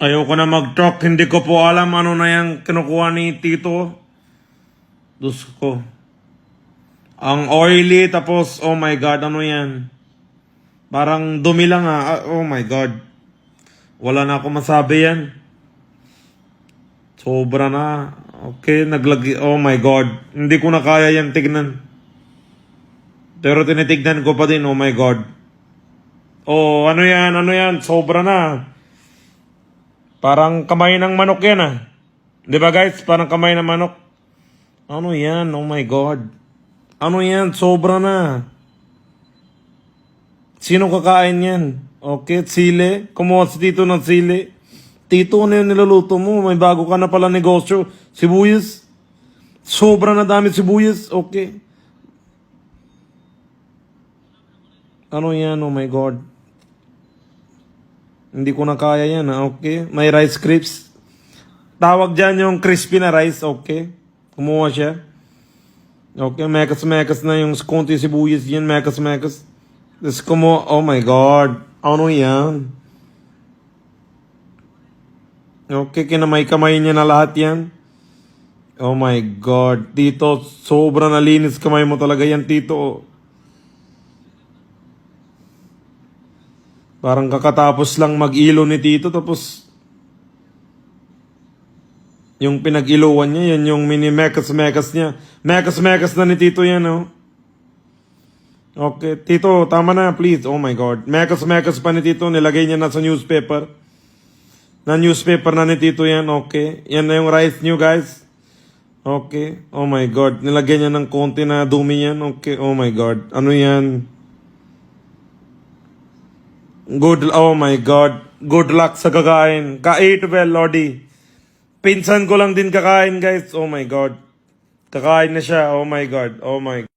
Ayoko na mag-talk. Hindi ko po alam ano na yung kinukuha ni Tito. Diyos ko. Ang oily, tapos, oh my God, ano yan? Parang dumi lang oh my God. Wala na ako masabi yan. Sobra na. Okay, naglagi. Oh my God. Hindi ko na kaya yan tignan. Pero tinitignan ko pa din, oh my God. Oh, ano yan? Sobra na. Parang kamay ng manok yan. Di ba guys? Parang kamay ng manok. Ano yan? Oh my God. Ano yan? Sobra na. Sino kakain yan? Okay, sili. Kumuha si Tito ng sili. Tito, ano yung niluluto mo? May bago ka na pala negosyo. Sibuyas. Sobra na dami sibuyas. Okay. Ano yan? Oh my God. Hindi ko na kaya yan. Okay. May rice crisps. Tawag dyan yung crispy na rice. Okay. Kumuha siya. Okay. Mekas na yung konti sibuyas yan. Mekas. Tapos kumuha. Oh my God. Ano yan? Okay. Kinamay-kamay niya na lahat yan. Oh my God. Tito, sobrang nalinis kamay mo talaga yan, Tito. Parang kakatapos lang mag-ilo ni Tito, tapos yung pinag-iluwan niya, yan yung mini mekas niya. Mekas na ni Tito yan, oh. Okay, Tito, tama na, please. Oh my God. Mekas pa ni Tito, nilagay niya na sa newspaper. Na newspaper na ni Tito yan, okay. Yan na yung rice niyo, guys. Okay, oh my God. Nilagay niya ng konti na dumi yan, okay. Oh my God. Ano yan? Oh my God. Good luck sa kakain. Ka-eat well, Lodi. Pinsan ko lang din kakain, guys. Oh my God. Kakain na siya. Oh my God. Oh my God.